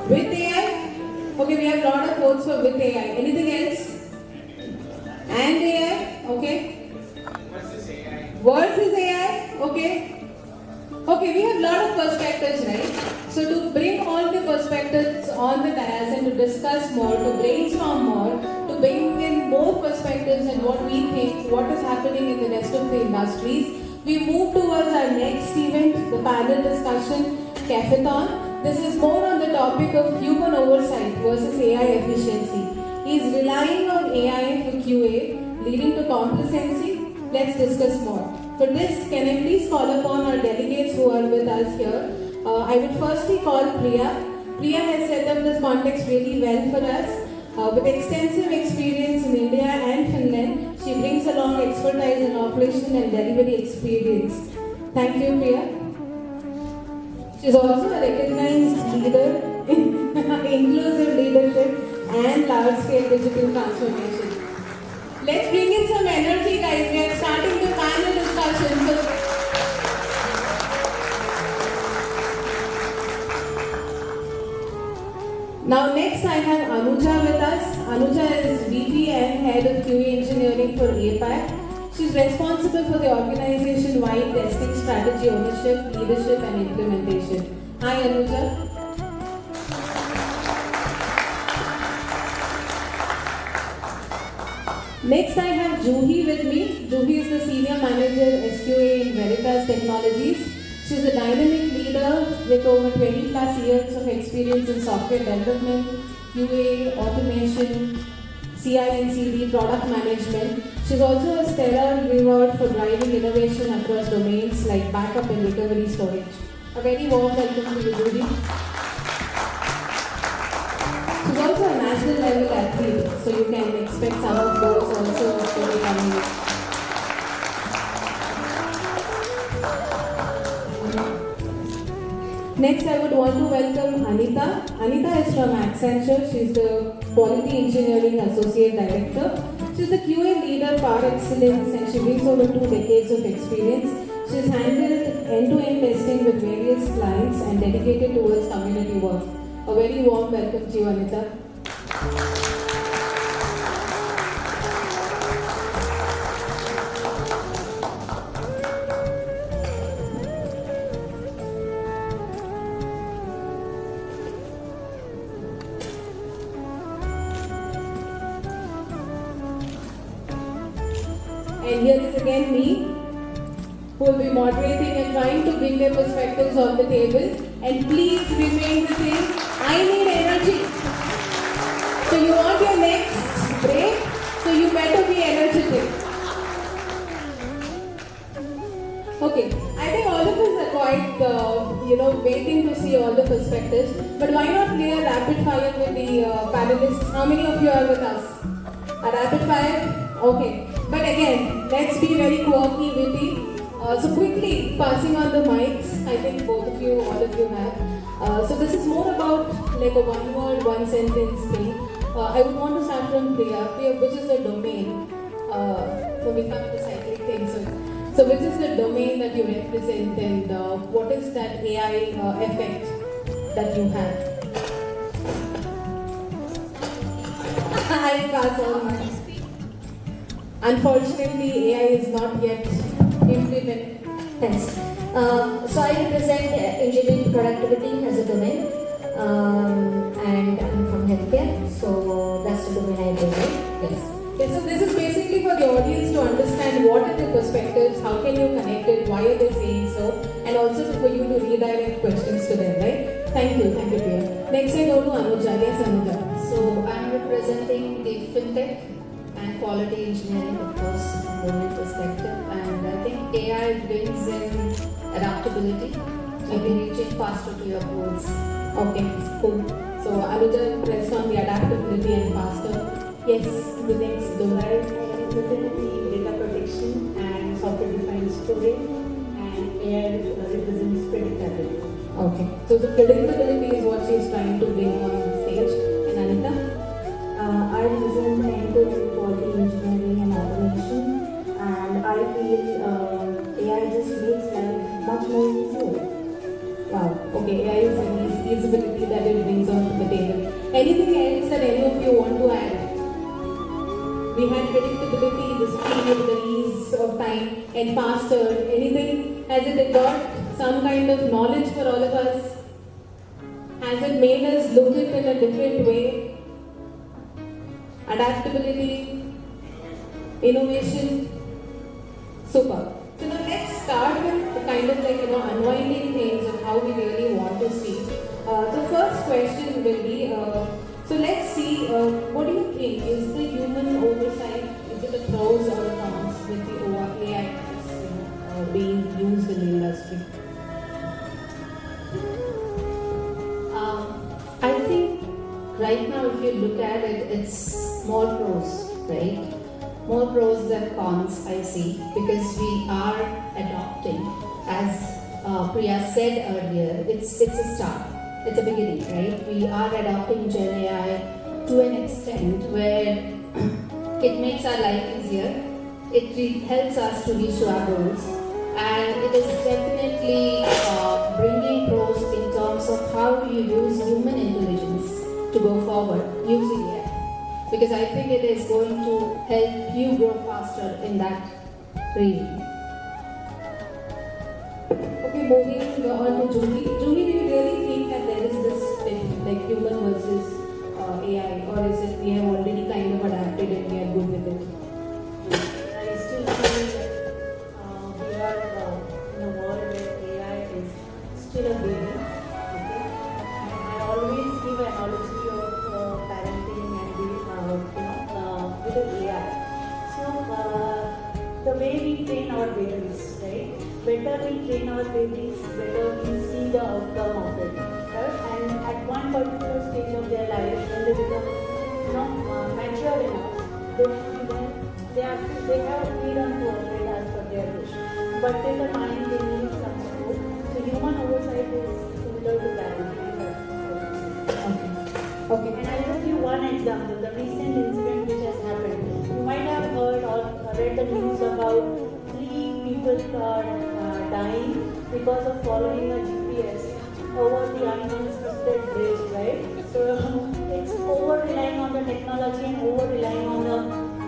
With AI? Okay, we have a lot of votes for with AI. Anything else? And AI? Okay. Versus AI. Versus AI? Okay. Okay, we have a lot of perspectives, right? So to bring all the perspectives on the dais and to discuss more, to brainstorm more, to bring in more perspectives and what we think, what is happening in the rest of the industries, we move towards our next event, the panel discussion, Cafeton. This is more on the topic of human oversight versus AI efficiency. He is relying on AI for QA, leading to complacency. Let's discuss more. For this, can I please call upon our delegates who are with us here. I would firstly call Priya. Priya has set up this context really well for us. With extensive experience in India and Finland, she brings along expertise in operation and delivery experience. Thank you, Priya. She is also a recognized leader in inclusive leadership and large-scale digital transformation. Let's bring in some energy, guys. We are starting the panel discussion. Now next I have Anuja with us. Anuja is VP and Head of QA Engineering for APAC. She is responsible for the organization-wide testing strategy ownership, leadership and implementation. Hi Anuja. Next I have Juhi with me. Juhi is the Senior Manager SQA in Veritas Technologies. She is a dynamic leader with over 20 plus years of experience in software development, QA, automation, CI/CD, product management. She is also a stellar reward for driving innovation across domains like backup and recovery storage. A very warm welcome to you, Juhi. She is also a national level athlete, so you can expect some of those also to be coming. Next, I would want to welcome Anita. Anita is from Accenture. She is the Quality Engineering Associate Director. She is the QA leader par excellence and she brings over 2 decades of experience. She has handled end-to-end testing with various clients and dedicated towards community work. A very warm welcome to you, Anita. And here is again me, who will be moderating and trying to bring their perspectives on the table. And please remain the same. I need energy. So you want your next break, so you better be energetic. Okay, I think all of us are quite, waiting to see all the perspectives. But why not play a rapid fire with the panelists? How many of you are with us? A rapid fire? Okay. But again, let's be very quirky, witty. So quickly, passing on the mics. I think both of you, all of you have. So this is more about like a one word, one sentence thing. I would want to start from Priya. Priya, which is the domain? So we come to the cyclic thing. So which is the domain that you represent and what is that AI effect that you have? I pass on. Unfortunately, AI is not yet implemented. Thanks. So I represent engineering productivity as a domain, and I'm from healthcare. So that's the domain I represent. Yes. Okay, so this is basically for the audience to understand what are the perspectives, how can you connect it, why are they saying so, and also for you to redirect questions to them, right? Thank you, Priya. Next I go to Anuja. Yes, Anuja. So I'm representing the fintech and quality engineering, of course, from domain perspective, and I think AI brings in adaptability, maybe reaching faster to your goals. Okay, cool. So Anuja pressed on the adaptability and faster. Yes, the next Dora. I represent the data protection and software-defined storage, and AI represents predictability. Okay, so the predictability is what she is trying to bring on stage. And Anita? I represent end-to-end quality engineering and automation, and I feel AI just makes life much more easier. Wow, okay, AI is an easeability that it brings on to the and faster? Anything? Has it got some kind of knowledge for all of us? Has it made us look it in a different way? Adaptability, innovation, super. So now let's start with the kind of unwinding things of how we really want to see. The first question will be, so let's see, what do you think is the human oversight? Is it a pros or a cons with the AI being used in the industry? I think right now, if you look at it, it's more pros, right? More pros than cons, I see, because we are adopting, as Priya said earlier, it's a start, it's a beginning, right? We are adopting Gen AI to an extent where it makes our life easier, it helps us to reach our goals, and it is definitely bringing pros in terms of how you use human intelligence to go forward using it. Because I think it is going to help you grow faster in that region. Okay, moving on to Julie. Julie, do you really think that there is this thing, like human versus AI, or is it we have already kind of adapted and we are good with it? I still feel that we are in a world where AI is still a baby. Okay? And I always give an analogy of parenting and with the AI. So the way we train our babies, right? Better we train our babies, better we see the outcome of it. Right? And at one particular stage of their life, when they become mature enough, they have freedom to operate as per their wish. But till the time they need some support, so human oversight is similar to parenting. Okay. And I'll just give one example, the recent incident which has happened. You might have heard or read the news about 3 people dying because of following a GPS over the unconstructed bridge, right? So it's over relying on the technology and over relying on the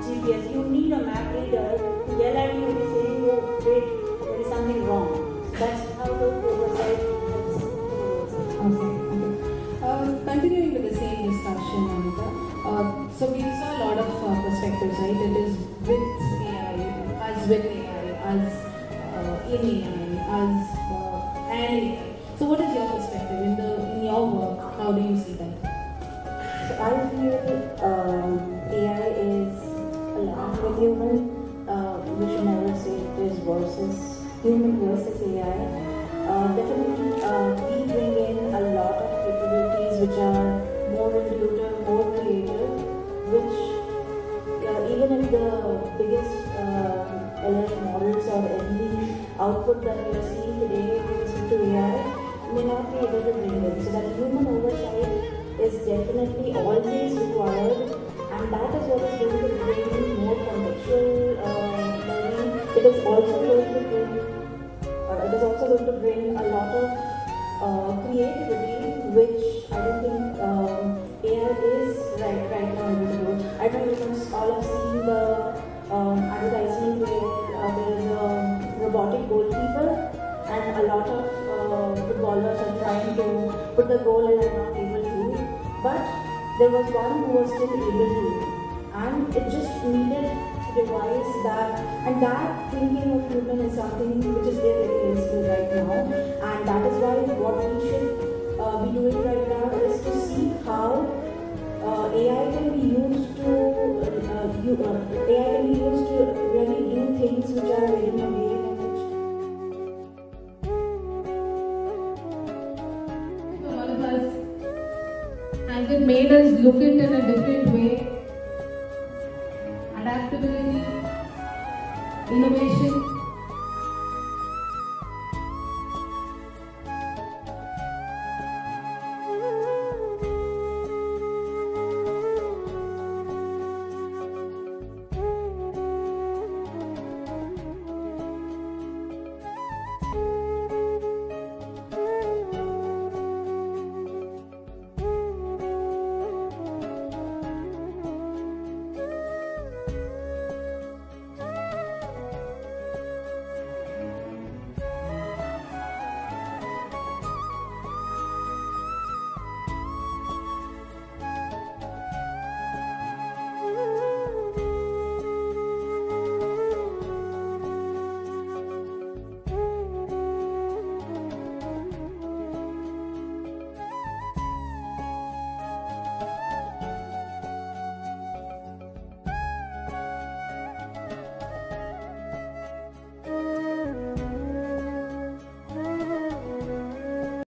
GPS. You need a map reader to yell at you and saying, oh wait, there is something wrong. That's how the oversight is. Okay. Continuing with the same discussion, Amita. So we saw a lot of perspectives, right? It is with AI, us with AI, us in AI, us and AI. So what is your perspective in your work? How do you see that? So I feel AI is along with human. We should never say it is versus human versus AI. Definitely, we bring in a lot of capabilities which are more intuitive, more creative, which even if the biggest LLM models or any output that we are seeing today related to AI may not be able to bring it. So that human oversight is definitely always required, and that is what is going to bring more contextual learning. It is also going to bring a lot of creativity, which I don't think AI is right now able to do. I don't know if all have seen the advertisement where there is a robotic goalkeeper and a lot of footballers are trying to put the goal and are not able to. But there was one who was still able to, and it just needed device that, and that thinking of human is something which is very useful right now, and that is why what we should be doing right now is to see how AI can be used to really do things which are very amazing and which For all of us, has it made us look it in a different way? Adaptability, innovation,